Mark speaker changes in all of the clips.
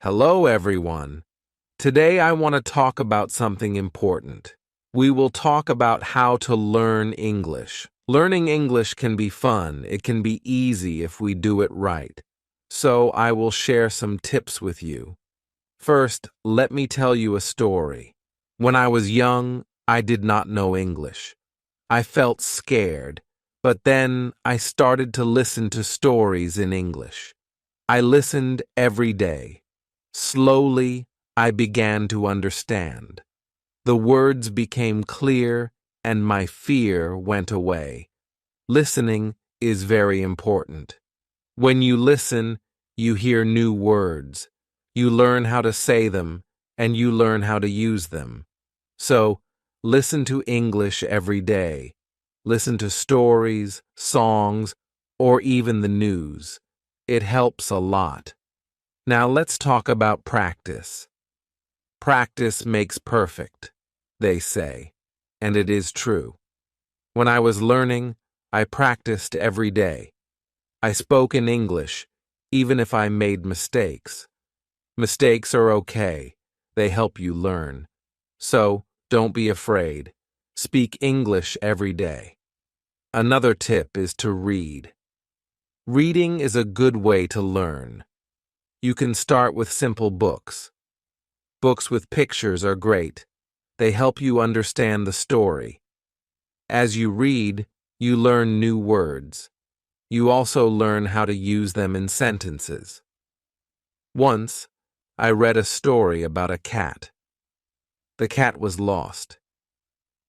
Speaker 1: Hello, everyone. Today I want to talk about something important. We will talk about how to learn English. Learning English can be fun. It can be easy if we do it right. So I will share some tips with you. First, let me tell you a story. When I was young, I did not know English. I felt scared, but then I started to listen to stories in English. I listened every day. Slowly, I began to understand. The words became clear and my fear went away. Listening is very important. When you listen, you hear new words. You learn how to say them and you learn how to use them. So, listen to English every day. Listen to stories, songs, or even the news. It helps a lot. Now let's talk about practice. Practice makes perfect, they say, and it is true. When I was learning, I practiced every day. I spoke in English, even if I made mistakes. Mistakes are okay. They help you learn. So, don't be afraid. Speak English every day. Another tip is to read. Reading is a good way to learn. You can start with simple books. Books with pictures are great. They help you understand the story. As you read, you learn new words. You also learn how to use them in sentences. Once, I read a story about a cat. The cat was lost.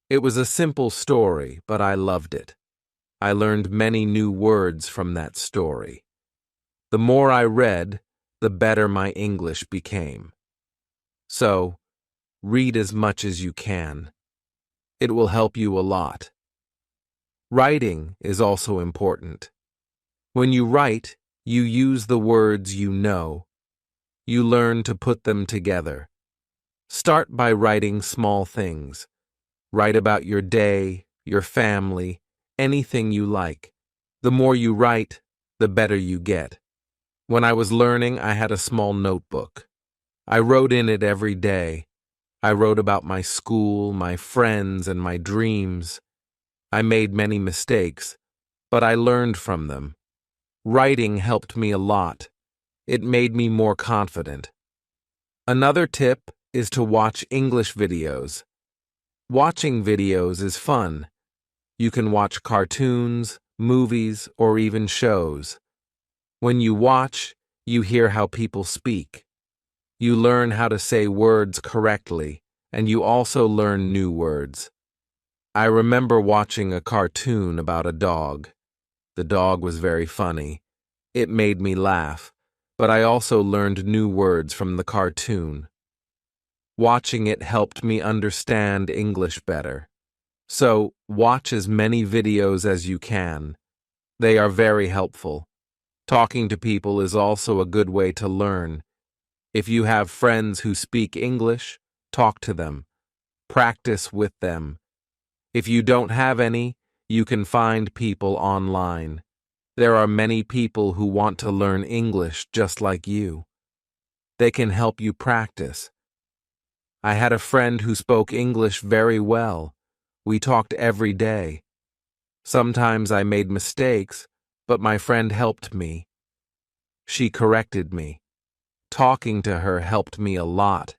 Speaker 1: It was a simple story, but I loved it. I learned many new words from that story. The more I read, the better my English became. So, read as much as you can. It will help you a lot. Writing is also important. When you write, you use the words you know. You learn to put them together. Start by writing small things. Write about your day, your family, anything you like. The more you write, the better you get. When I was learning, I had a small notebook. I wrote in it every day. I wrote about my school, my friends, and my dreams. I made many mistakes, but I learned from them. Writing helped me a lot. It made me more confident. Another tip is to watch English videos. Watching videos is fun. You can watch cartoons, movies, or even shows. When you watch, you hear how people speak. You learn how to say words correctly, and you also learn new words. I remember watching a cartoon about a dog. The dog was very funny. It made me laugh, but I also learned new words from the cartoon. Watching it helped me understand English better. So, watch as many videos as you can. They are very helpful. Talking to people is also a good way to learn. If you have friends who speak English, talk to them. Practice with them. If you don't have any, you can find people online. There are many people who want to learn English just like you. They can help you practice. I had a friend who spoke English very well. We talked every day. Sometimes I made mistakes, but my friend helped me. She corrected me. Talking to her helped me a lot.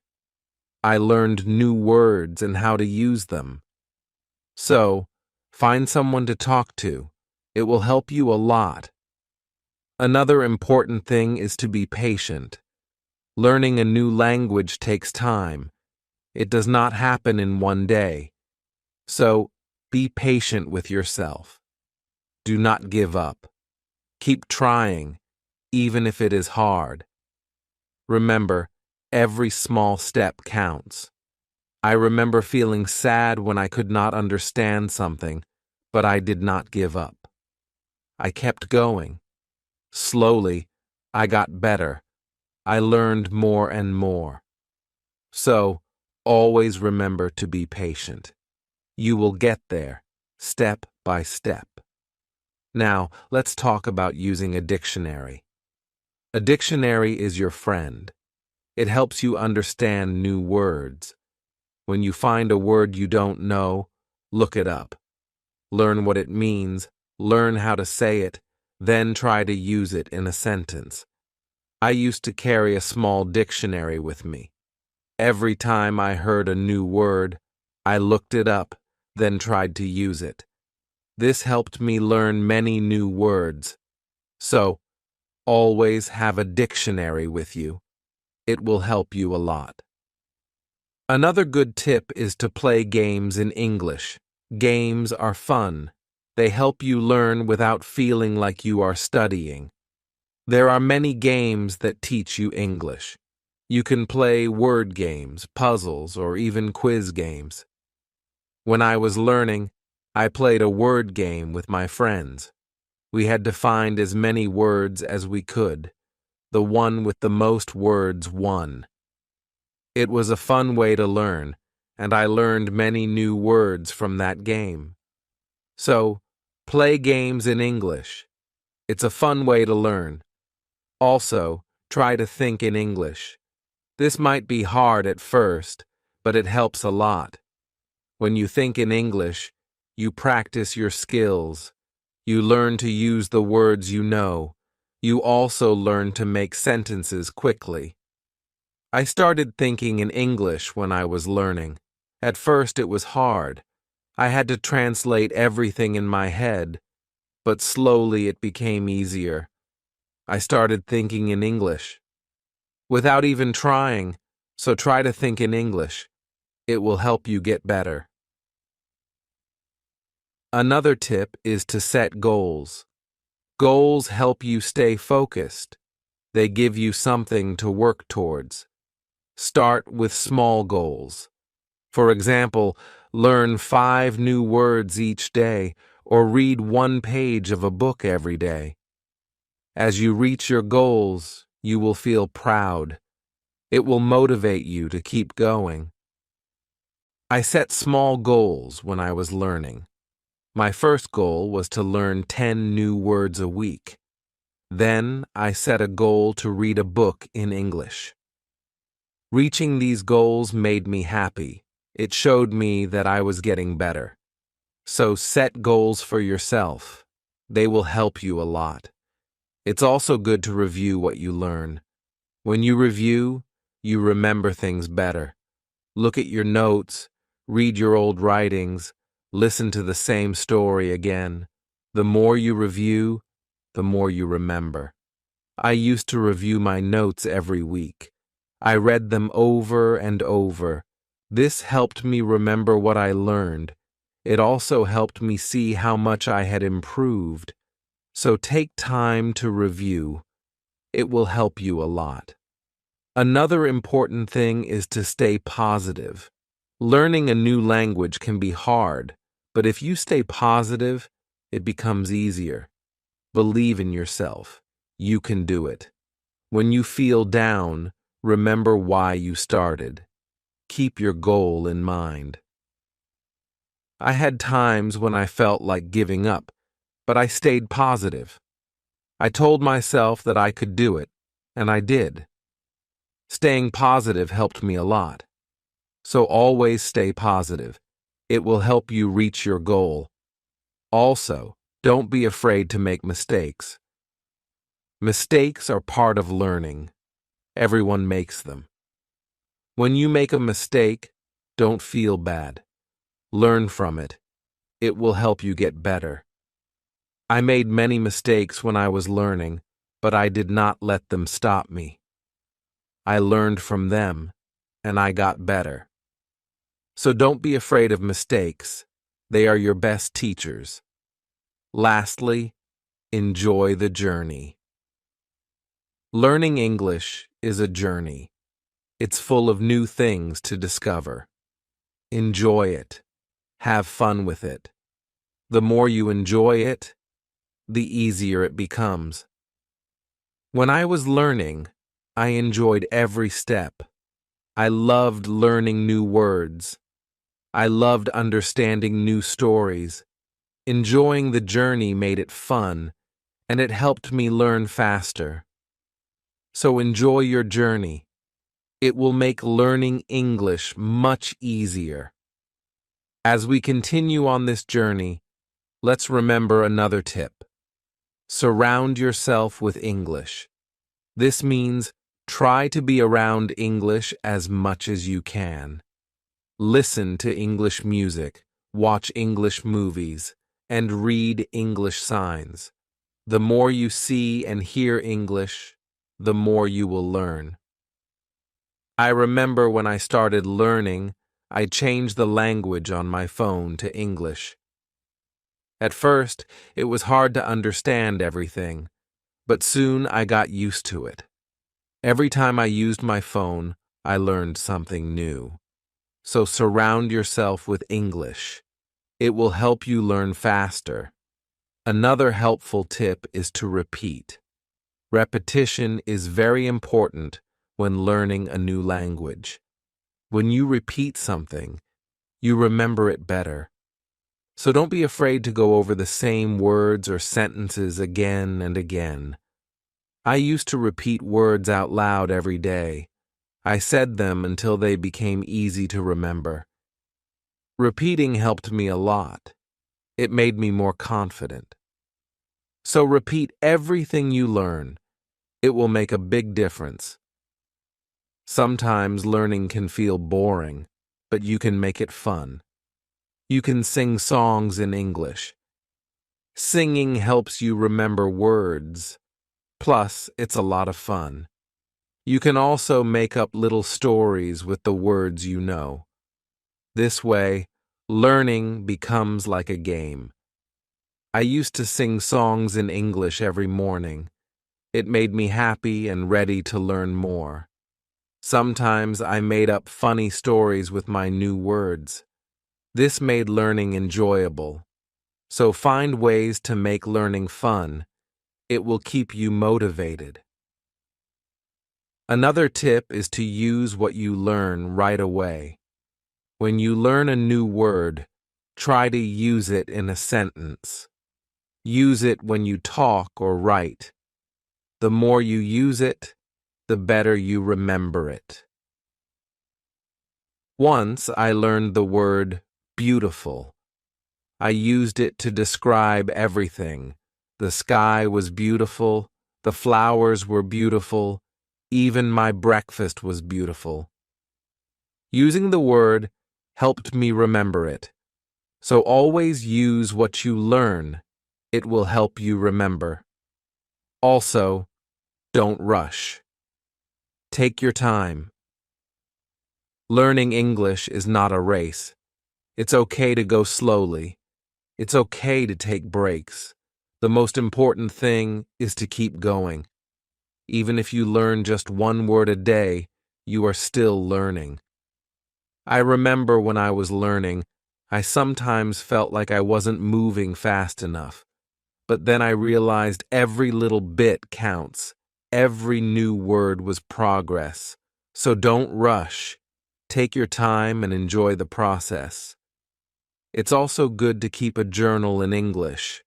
Speaker 1: I learned new words and how to use them. So, find someone to talk to. It will help you a lot. Another important thing is to be patient. Learning a new language takes time. It does not happen in one day. So, be patient with yourself. Do not give up. Keep trying, even if it is hard. Remember, every small step counts. I remember feeling sad when I could not understand something, but I did not give up. I kept going. Slowly, I got better. I learned more and more. So, always remember to be patient. You will get there, step by step. Now, let's talk about using a dictionary. A dictionary is your friend. It helps you understand new words. When you find a word you don't know, look it up. Learn what it means, learn how to say it, then try to use it in a sentence. I used to carry a small dictionary with me. Every time I heard a new word, I looked it up, then tried to use it. This helped me learn many new words. So, always have a dictionary with you. It will help you a lot. Another good tip is to play games in English. Games are fun. They help you learn without feeling like you are studying. There are many games that teach you English. You can play word games, puzzles, or even quiz games. When I was learning, I played a word game with my friends. We had to find as many words as we could. The one with the most words won. It was a fun way to learn, and I learned many new words from that game. So, play games in English. It's a fun way to learn. Also, try to think in English. This might be hard at first, but it helps a lot. When you think in English, you practice your skills. You learn to use the words you know. You also learn to make sentences quickly. I started thinking in English when I was learning. At first it was hard. I had to translate everything in my head, but slowly it became easier. I started thinking in English. Without even trying, so try to think in English. It will help you get better. Another tip is to set goals. Goals help you stay focused. They give you something to work towards. Start with small goals. For example, learn 5 new words each day or read 1 page of a book every day. As you reach your goals, you will feel proud. It will motivate you to keep going. I set small goals when I was learning. My first goal was to learn 10 new words a week. Then I set a goal to read a book in English. Reaching these goals made me happy. It showed me that I was getting better. So set goals for yourself. They will help you a lot. It's also good to review what you learn. When you review, you remember things better. Look at your notes, read your old writings, listen to the same story again. The more you review, the more you remember. I used to review my notes every week. I read them over and over. This helped me remember what I learned. It also helped me see how much I had improved. So take time to review. It will help you a lot. Another important thing is to stay positive. Learning a new language can be hard, but if you stay positive, it becomes easier. Believe in yourself. You can do it. When you feel down, remember why you started. Keep your goal in mind. I had times when I felt like giving up, but I stayed positive. I told myself that I could do it, and I did. Staying positive helped me a lot. So always stay positive. It will help you reach your goal. Also, don't be afraid to make mistakes. Mistakes are part of learning. Everyone makes them. When you make a mistake, don't feel bad. Learn from it. It will help you get better. I made many mistakes when I was learning, but I did not let them stop me. I learned from them, and I got better. So don't be afraid of mistakes. They are your best teachers. Lastly, enjoy the journey. Learning English is a journey. It's full of new things to discover. Enjoy it. Have fun with it. The more you enjoy it, the easier it becomes. When I was learning, I enjoyed every step. I loved learning new words. I loved understanding new stories. Enjoying the journey made it fun, and it helped me learn faster. So enjoy your journey. It will make learning English much easier. As we continue on this journey, let's remember another tip. Surround yourself with English. This means try to be around English as much as you can. Listen to English music, watch English movies, and read English signs. The more you see and hear English, the more you will learn. I remember when I started learning, I changed the language on my phone to English. At first, it was hard to understand everything, but soon I got used to it. Every time I used my phone, I learned something new. So surround yourself with English. It will help you learn faster. Another helpful tip is to repeat. Repetition is very important when learning a new language. When you repeat something, you remember it better. So don't be afraid to go over the same words or sentences again and again. I used to repeat words out loud every day. I said them until they became easy to remember. Repeating helped me a lot. It made me more confident. So repeat everything you learn. It will make a big difference. Sometimes learning can feel boring, but you can make it fun. You can sing songs in English. Singing helps you remember words. Plus, it's a lot of fun. You can also make up little stories with the words you know. This way, learning becomes like a game. I used to sing songs in English every morning. It made me happy and ready to learn more. Sometimes I made up funny stories with my new words. This made learning enjoyable. So find ways to make learning fun. It will keep you motivated. Another tip is to use what you learn right away. When you learn a new word, try to use it in a sentence. Use it when you talk or write. The more you use it, the better you remember it. Once I learned the word beautiful. I used it to describe everything. The sky was beautiful, the flowers were beautiful, even my breakfast was beautiful. Using the word helped me remember it. So always use what you learn. It will help you remember. Also, don't rush. Take your time. Learning English is not a race. It's okay to go slowly. It's okay to take breaks. The most important thing is to keep going. Even if you learn just one word a day, you are still learning. I remember when I was learning, I sometimes felt like I wasn't moving fast enough. But then I realized every little bit counts. Every new word was progress. So don't rush. Take your time and enjoy the process. It's also good to keep a journal in English.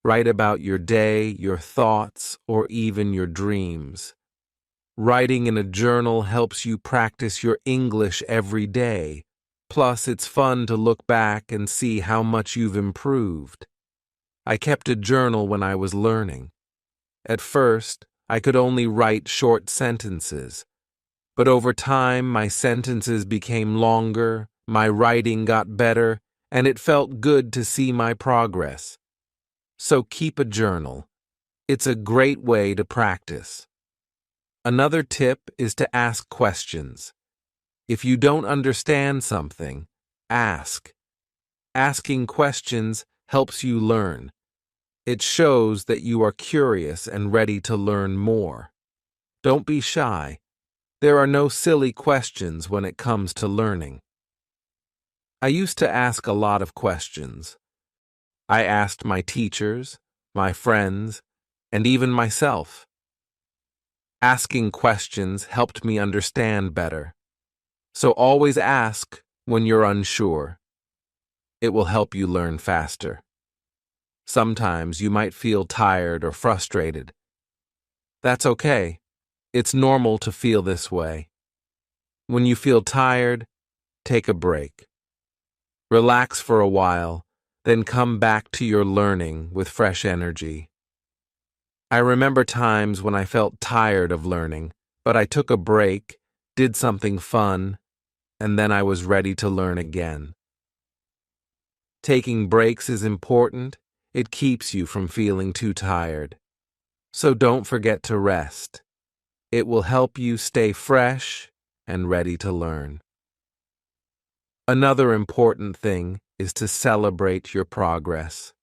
Speaker 1: Write about your day, your thoughts, or even your dreams. Writing in a journal helps you practice your English every day. Plus, it's fun to look back and see how much you've improved. I kept a journal when I was learning. At first, I could only write short sentences. But over time, my sentences became longer, my writing got better, and it felt good to see my progress. So keep a journal. It's a great way to practice. Another tip is to ask questions. If you don't understand something, ask. Asking questions helps you learn. It shows that you are curious and ready to learn more. Don't be shy. There are no silly questions when it comes to learning. I used to ask a lot of questions. I asked my teachers, my friends, and even myself. Asking questions helped me understand better. So always ask when you're unsure. It will help you learn faster. Sometimes you might feel tired or frustrated. That's okay. It's normal to feel this way. When you feel tired, take a break. Relax for a while, then come back to your learning with fresh energy. I remember times when I felt tired of learning, but I took a break, did something fun, and then I was ready to learn again. Taking breaks is important. It keeps you from feeling too tired. So don't forget to rest. It will help you stay fresh and ready to learn. Another important thing is to celebrate your progress.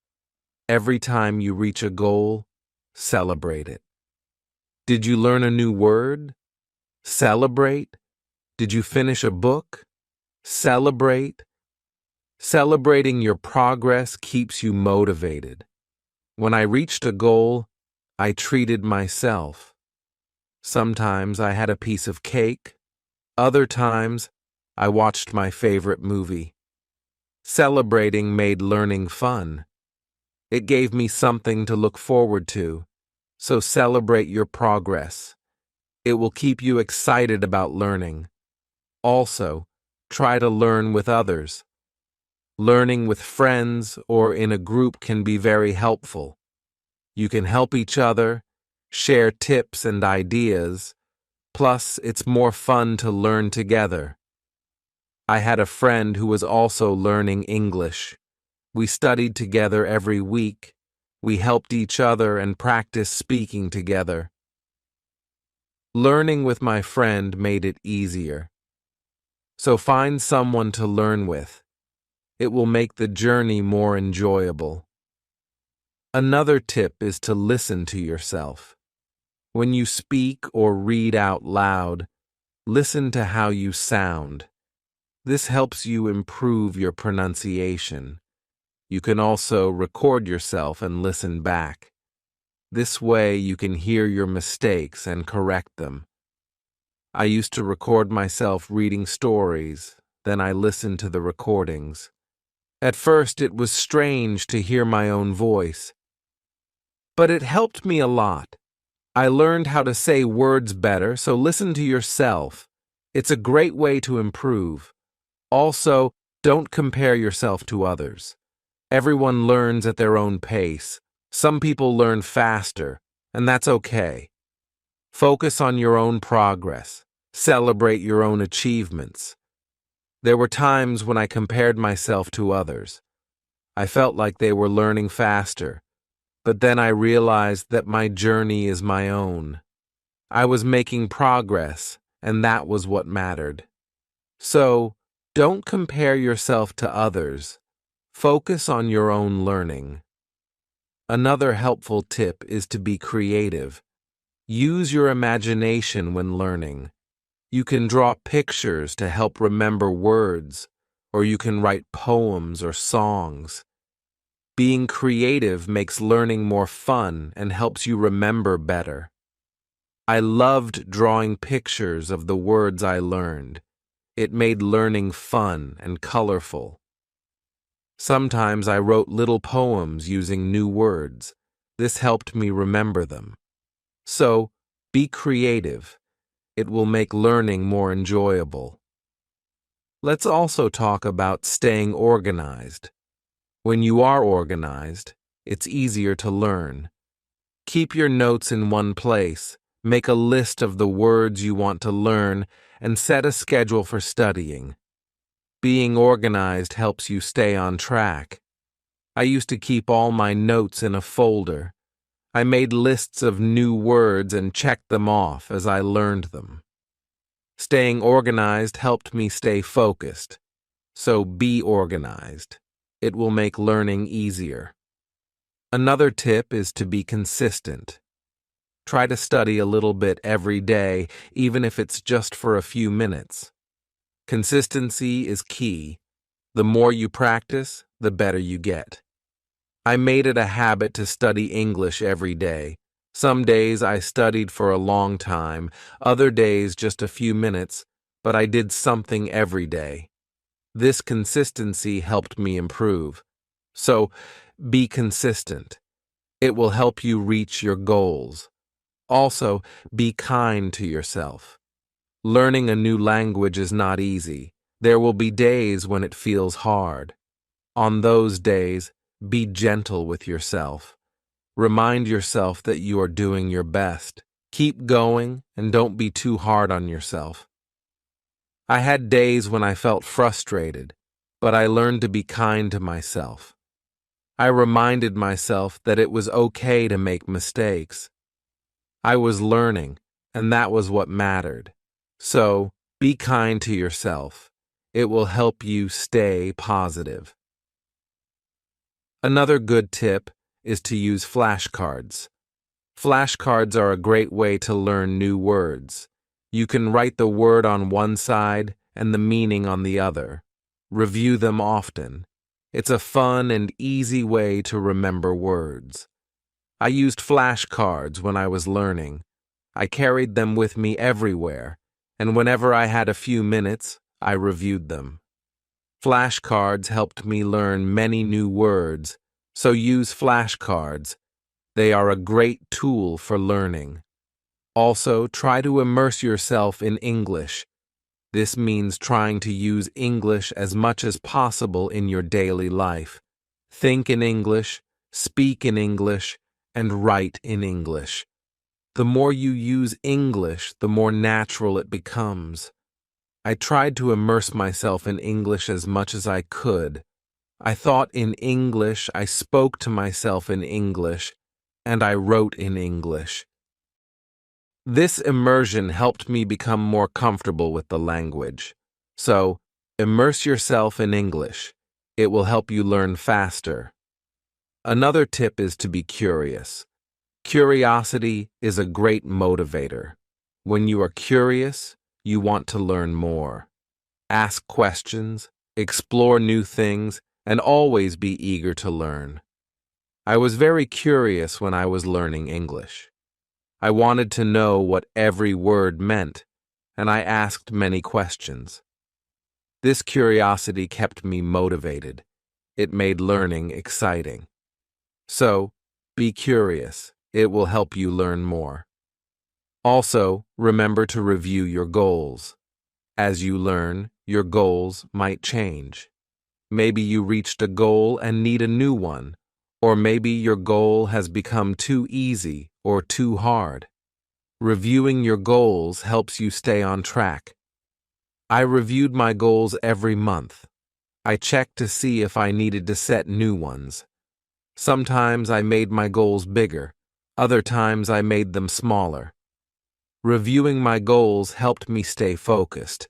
Speaker 1: Every time you reach a goal, celebrate it. Did you learn a new word? Celebrate. Did you finish a book? Celebrate. Celebrating your progress keeps you motivated. When I reached a goal, I treated myself. Sometimes I had a piece of cake. Other times, I watched my favorite movie. Celebrating made learning fun. It gave me something to look forward to. So celebrate your progress. It will keep you excited about learning. Also, try to learn with others. Learning with friends or in a group can be very helpful. You can help each other, share tips and ideas, plus it's more fun to learn together. I had a friend who was also learning English. We studied together every week. We helped each other and practiced speaking together. Learning with my friend made it easier. So find someone to learn with. It will make the journey more enjoyable. Another tip is to listen to yourself. When you speak or read out loud, listen to how you sound. This helps you improve your pronunciation. You can also record yourself and listen back. This way you can hear your mistakes and correct them. I used to record myself reading stories, then I listened to the recordings. At first it was strange to hear my own voice, but it helped me a lot. I learned how to say words better, so listen to yourself. It's a great way to improve. Also, don't compare yourself to others. Everyone learns at their own pace. Some people learn faster, and that's okay. Focus on your own progress. Celebrate your own achievements. There were times when I compared myself to others. I felt like they were learning faster, but then I realized that my journey is my own. I was making progress, and that was what mattered. So, don't compare yourself to others. Focus on your own learning. Another helpful tip is to be creative. Use your imagination when learning. You can draw pictures to help remember words, or you can write poems or songs. Being creative makes learning more fun and helps you remember better. I loved drawing pictures of the words I learned. It made learning fun and colorful. Sometimes I wrote little poems using new words. This helped me remember them. So, be creative. It will make learning more enjoyable. Let's also talk about staying organized. When you are organized, it's easier to learn. Keep your notes in one place, make a list of the words you want to learn, and set a schedule for studying. Being organized helps you stay on track. I used to keep all my notes in a folder. I made lists of new words and checked them off as I learned them. Staying organized helped me stay focused. So be organized. It will make learning easier. Another tip is to be consistent. Try to study a little bit every day, even if it's just for a few minutes. Consistency is key. The more you practice, the better you get. I made it a habit to study English every day. Some days I studied for a long time, other days just a few minutes, but I did something every day. This consistency helped me improve. So, be consistent. It will help you reach your goals. Also, be kind to yourself. Learning a new language is not easy. There will be days when it feels hard. On those days, be gentle with yourself. Remind yourself that you are doing your best. Keep going and don't be too hard on yourself. I had days when I felt frustrated, but I learned to be kind to myself. I reminded myself that it was okay to make mistakes. I was learning, and that was what mattered. So, be kind to yourself. It will help you stay positive. Another good tip is to use flashcards. Flashcards are a great way to learn new words. You can write the word on one side and the meaning on the other. Review them often. It's a fun and easy way to remember words. I used flashcards when I was learning. I carried them with me everywhere, and whenever I had a few minutes, I reviewed them. Flashcards helped me learn many new words, so use flashcards. They are a great tool for learning. Also, try to immerse yourself in English. This means trying to use English as much as possible in your daily life. Think in English, speak in English, and write in English. The more you use English, the more natural it becomes. I tried to immerse myself in English as much as I could. I thought in English, I spoke to myself in English, and I wrote in English. This immersion helped me become more comfortable with the language. So, immerse yourself in English. It will help you learn faster. Another tip is to be curious. Curiosity is a great motivator. When you are curious, you want to learn more. Ask questions, explore new things, and always be eager to learn. I was very curious when I was learning English. I wanted to know what every word meant, and I asked many questions. This curiosity kept me motivated. It made learning exciting. So, be curious. It will help you learn more. Also, remember to review your goals. As you learn, your goals might change. Maybe you reached a goal and need a new one, or maybe your goal has become too easy or too hard. Reviewing your goals helps you stay on track. I reviewed my goals every month. I checked to see if I needed to set new ones. Sometimes I made my goals bigger. Other times I made them smaller. Reviewing my goals helped me stay focused.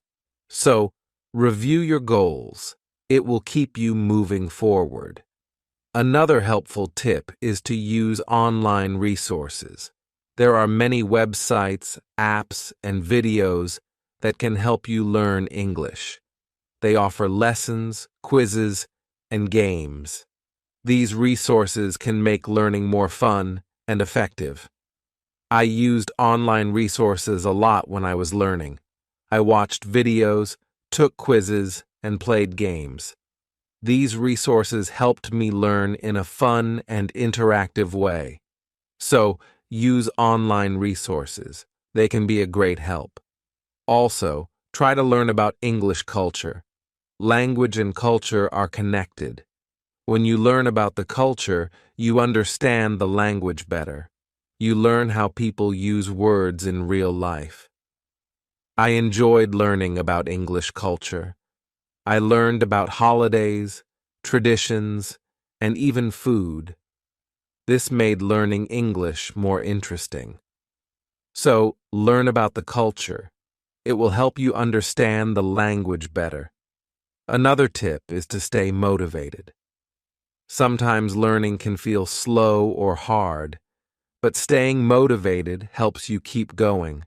Speaker 1: So, review your goals. It will keep you moving forward. Another helpful tip is to use online resources. There are many websites, apps, and videos that can help you learn English. They offer lessons, quizzes, and games. These resources can make learning more fun and effective. I used online resources a lot when I was learning. I watched videos, took quizzes, and played games. These resources helped me learn in a fun and interactive way. So, use online resources. They can be a great help. Also, try to learn about English culture. Language and culture are connected. When you learn about the culture, you understand the language better. You learn how people use words in real life. I enjoyed learning about English culture. I learned about holidays, traditions, and even food. This made learning English more interesting. So, learn about the culture. It will help you understand the language better. Another tip is to stay motivated. Sometimes learning can feel slow or hard, but staying motivated helps you keep going.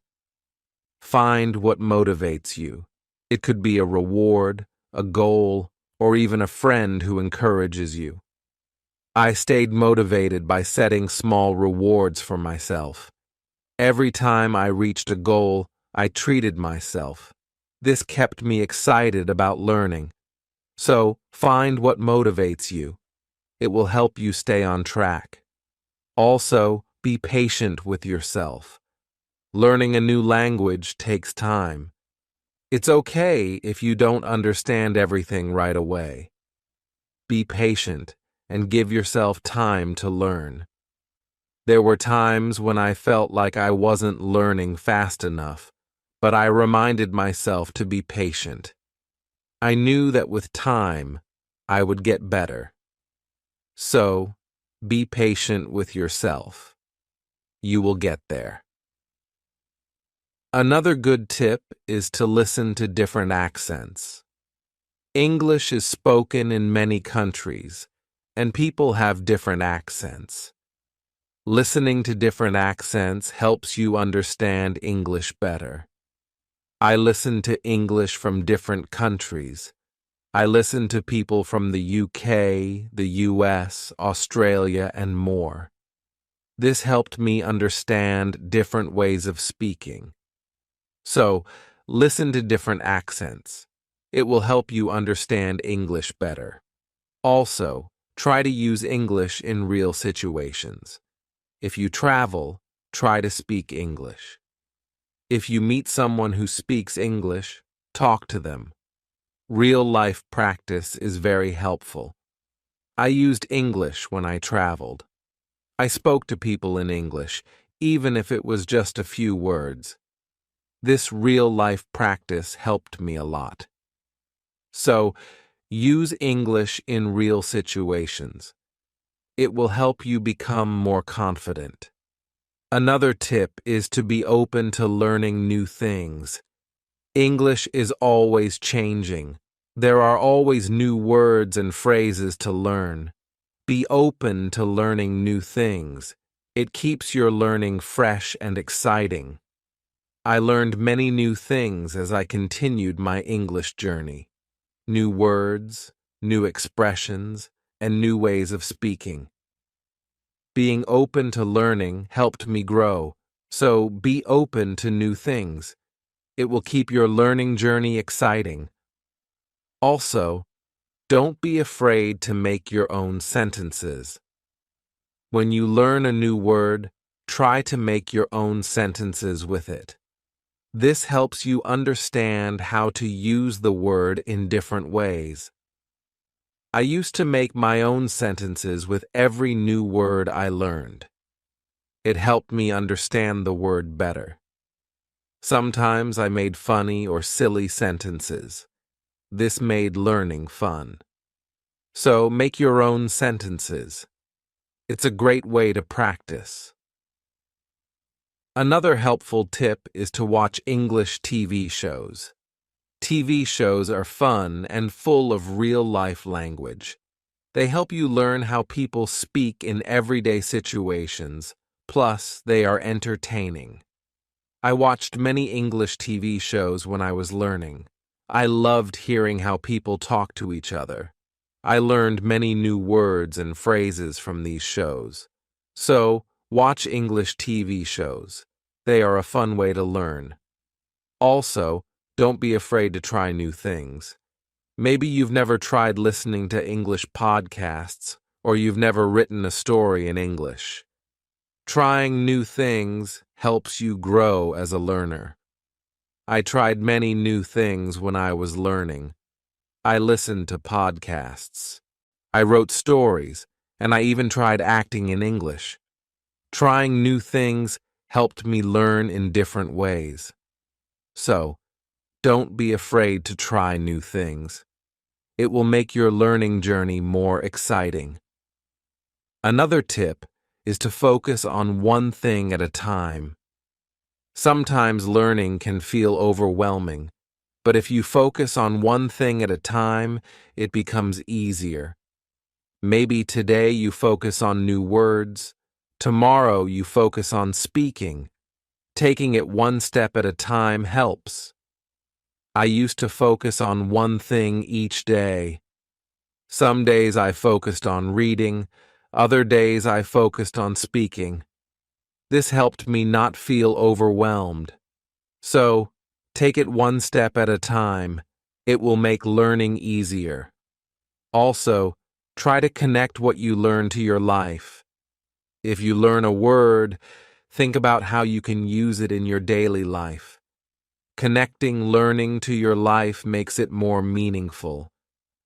Speaker 1: Find what motivates you. It could be a reward, a goal, or even a friend who encourages you. I stayed motivated by setting small rewards for myself. Every time I reached a goal, I treated myself. This kept me excited about learning. So, find what motivates you. It will help you stay on track. Also, be patient with yourself. Learning a new language takes time. It's okay if you don't understand everything right away. Be patient and give yourself time to learn. There were times when I felt like I wasn't learning fast enough, but I reminded myself to be patient. I knew that with time, I would get better. So, be patient with yourself. You will get there. Another good tip is to listen to different accents. English is spoken in many countries, and people have different accents. Listening to different accents helps you understand English better. I listen to English from different countries. I listen to people from the UK, the US, Australia, and more. This helped me understand different ways of speaking. So, listen to different accents. It will help you understand English better. Also, try to use English in real situations. If you travel, try to speak English. If you meet someone who speaks English, talk to them. Real-life practice is very helpful. I used English when I traveled. I spoke to people in English, even if it was just a few words. This real-life practice helped me a lot. So, use English in real situations. It will help you become more confident. Another tip is to be open to learning new things. English is always changing. There are always new words and phrases to learn. Be open to learning new things. It keeps your learning fresh and exciting. I learned many new things as I continued my English journey. New words, new expressions, and new ways of speaking. Being open to learning helped me grow, so be open to new things. It will keep your learning journey exciting. Also, don't be afraid to make your own sentences. When you learn a new word, try to make your own sentences with it. This helps you understand how to use the word in different ways. I used to make my own sentences with every new word I learned. It helped me understand the word better. Sometimes I made funny or silly sentences. This made learning fun. So make your own sentences. It's a great way to practice. Another helpful tip is to watch English TV shows. TV shows are fun and full of real-life language. They help you learn how people speak in everyday situations, plus they are entertaining. I watched many English TV shows when I was learning. I loved hearing how people talk to each other. I learned many new words and phrases from these shows. So, watch English TV shows. They are a fun way to learn. Also, don't be afraid to try new things. Maybe you've never tried listening to English podcasts, or you've never written a story in English. Trying new things helps you grow as a learner. I tried many new things when I was learning. I listened to podcasts. I wrote stories, and I even tried acting in English. Trying new things helped me learn in different ways. So, don't be afraid to try new things. It will make your learning journey more exciting. Another tip is to focus on one thing at a time. Sometimes learning can feel overwhelming, but if you focus on one thing at a time, it becomes easier. Maybe today you focus on new words. Tomorrow you focus on speaking. Taking it one step at a time helps. I used to focus on one thing each day. Some days I focused on reading, other days I focused on speaking. This helped me not feel overwhelmed. So, take it one step at a time. It will make learning easier. Also, try to connect what you learn to your life. If you learn a word, think about how you can use it in your daily life. Connecting learning to your life makes it more meaningful.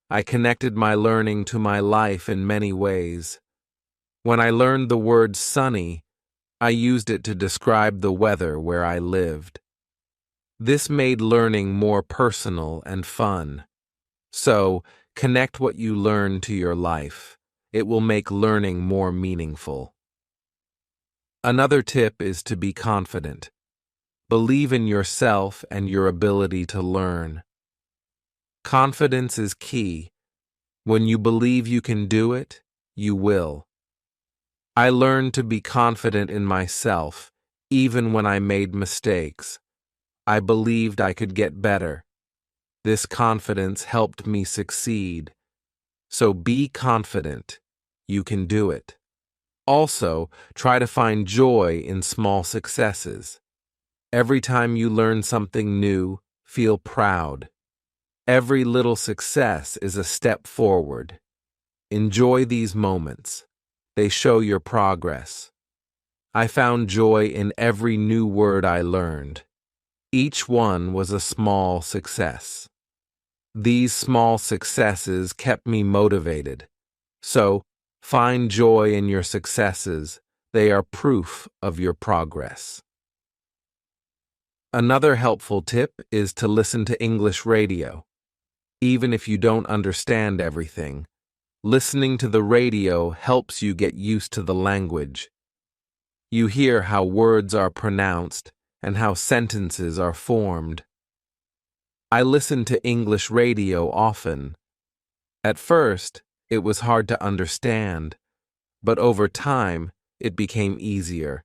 Speaker 1: I connected my learning to my life in many ways. When I learned the word sunny, I used it to describe the weather where I lived. This made learning more personal and fun. So, connect what you learn to your life. It will make learning more meaningful. Another tip is to be confident. Believe in yourself and your ability to learn. Confidence is key. When you believe you can do it, you will. I learned to be confident in myself, even when I made mistakes. I believed I could get better. This confidence helped me succeed. So be confident. You can do it. Also, try to find joy in small successes. Every time you learn something new, feel proud. Every little success is a step forward. Enjoy these moments. They show your progress. I found joy in every new word I learned. Each one was a small success. These small successes kept me motivated. So, find joy in your successes. They are proof of your progress. Another helpful tip is to listen to English radio. Even if you don't understand everything, listening to the radio helps you get used to the language. You hear how words are pronounced and how sentences are formed. I listen to English radio often. At first, it was hard to understand, but over time, it became easier.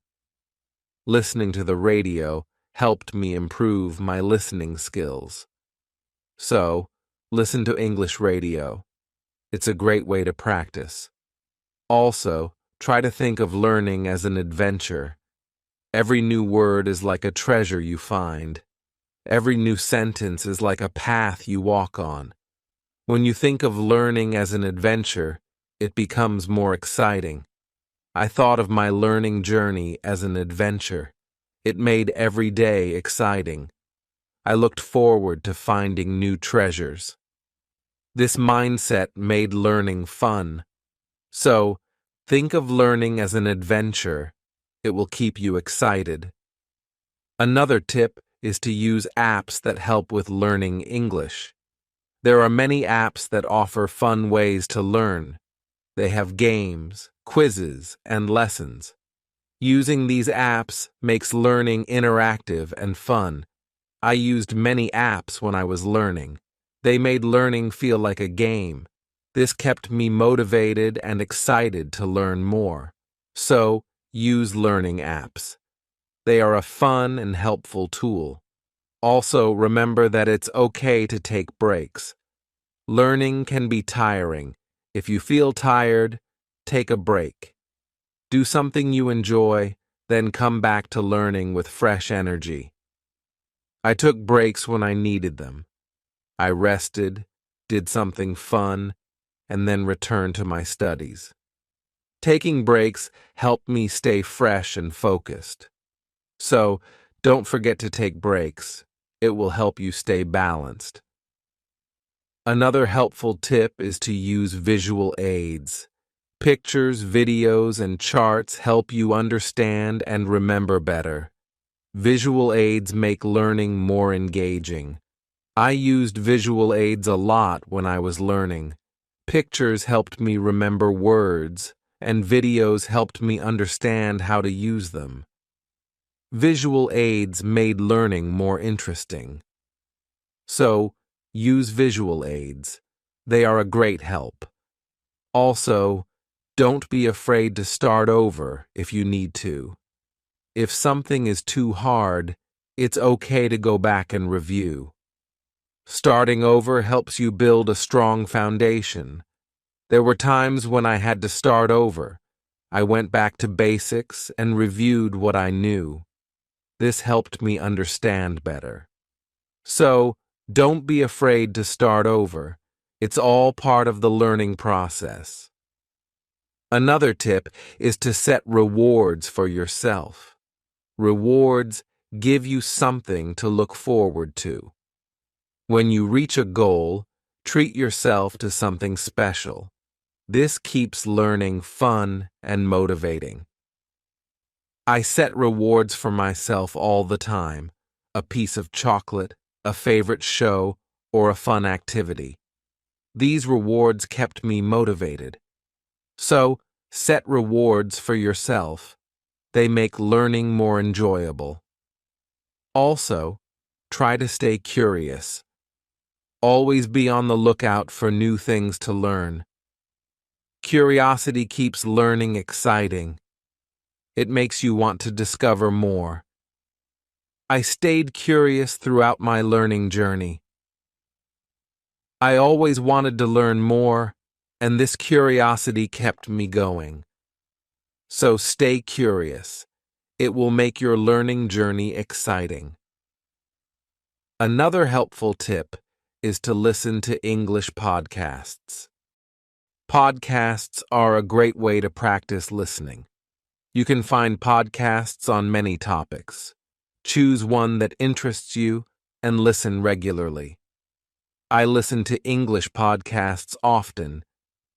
Speaker 1: Listening to the radio helped me improve my listening skills. So, listen to English radio. It's a great way to practice. Also, try to think of learning as an adventure. Every new word is like a treasure you find. Every new sentence is like a path you walk on. When you think of learning as an adventure, it becomes more exciting. I thought of my learning journey as an adventure. It made every day exciting. I looked forward to finding new treasures. This mindset made learning fun. So, think of learning as an adventure. It will keep you excited. Another tip is to use apps that help with learning English. There are many apps that offer fun ways to learn. They have games, quizzes, and lessons. Using these apps makes learning interactive and fun. I used many apps when I was learning. They made learning feel like a game. This kept me motivated and excited to learn more. So, use learning apps. They are a fun and helpful tool. Also, remember that it's okay to take breaks. Learning can be tiring. If you feel tired, take a break. Do something you enjoy, then come back to learning with fresh energy. I took breaks when I needed them. I rested, did something fun, and then returned to my studies. Taking breaks helped me stay fresh and focused. So, don't forget to take breaks. It will help you stay balanced. Another helpful tip is to use visual aids. Pictures, videos, and charts help you understand and remember better. Visual aids make learning more engaging. I used visual aids a lot when I was learning. Pictures helped me remember words, and videos helped me understand how to use them. Visual aids made learning more interesting. So, use visual aids. They are a great help. Also, don't be afraid to start over if you need to. If something is too hard, it's okay to go back and review. Starting over helps you build a strong foundation. There were times when I had to start over. I went back to basics and reviewed what I knew. This helped me understand better. So, don't be afraid to start over. It's all part of the learning process. Another tip is to set rewards for yourself. Rewards give you something to look forward to. When you reach a goal, treat yourself to something special. This keeps learning fun and motivating. I set rewards for myself all the time: a piece of chocolate, a favorite show, or a fun activity. These rewards kept me motivated. So, set rewards for yourself. They make learning more enjoyable. Also, try to stay curious. Always be on the lookout for new things to learn. Curiosity keeps learning exciting. It makes you want to discover more. I stayed curious throughout my learning journey. I always wanted to learn more, and this curiosity kept me going. So stay curious. It will make your learning journey exciting. Another helpful tip is to listen to English podcasts. Podcasts are a great way to practice listening. You can find podcasts on many topics. Choose one that interests you and listen regularly. I listen to English podcasts often.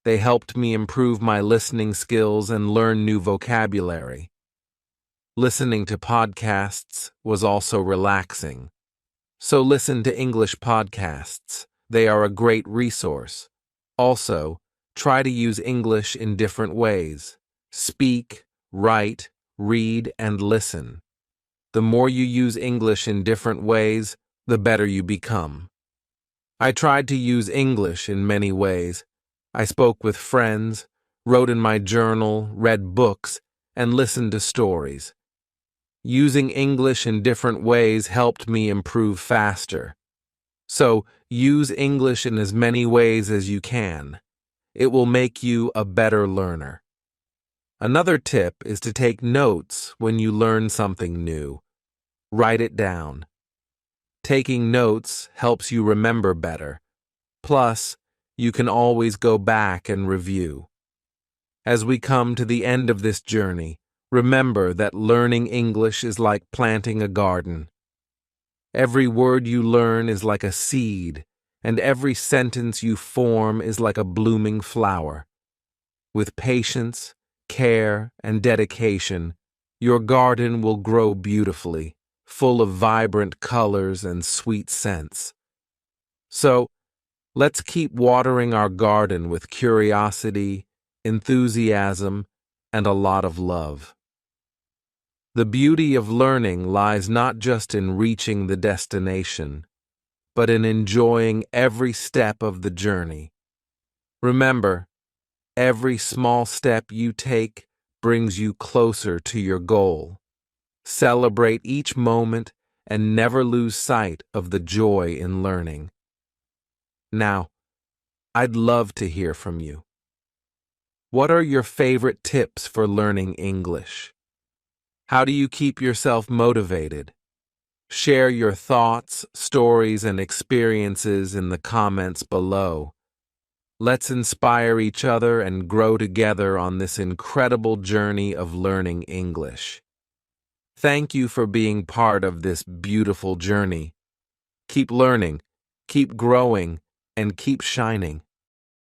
Speaker 1: They helped me improve my listening skills and learn new vocabulary. Listening to podcasts was also relaxing. So listen to English podcasts. They are a great resource. Also, try to use English in different ways. Speak, write, read, and listen. The more you use English in different ways, the better you become. I tried to use English in many ways. I spoke with friends, wrote in my journal, read books, and listened to stories. Using English in different ways helped me improve faster. So, use English in as many ways as you can. It will make you a better learner. Another tip is to take notes when you learn something new. Write it down. Taking notes helps you remember better. Plus, you can always go back and review. As we come to the end of this journey, remember that learning English is like planting a garden. Every word you learn is like a seed, and every sentence you form is like a blooming flower. With patience, care, and dedication, your garden will grow beautifully, full of vibrant colors and sweet scents. So, let's keep watering our garden with curiosity, enthusiasm, and a lot of love. The beauty of learning lies not just in reaching the destination, but in enjoying every step of the journey. Remember, every small step you take brings you closer to your goal. Celebrate each moment and never lose sight of the joy in learning. Now, I'd love to hear from you. What are your favorite tips for learning English? How do you keep yourself motivated? Share your thoughts, stories, and experiences in the comments below. Let's inspire each other and grow together on this incredible journey of learning English. Thank you for being part of this beautiful journey. Keep learning, keep growing, and keep shining.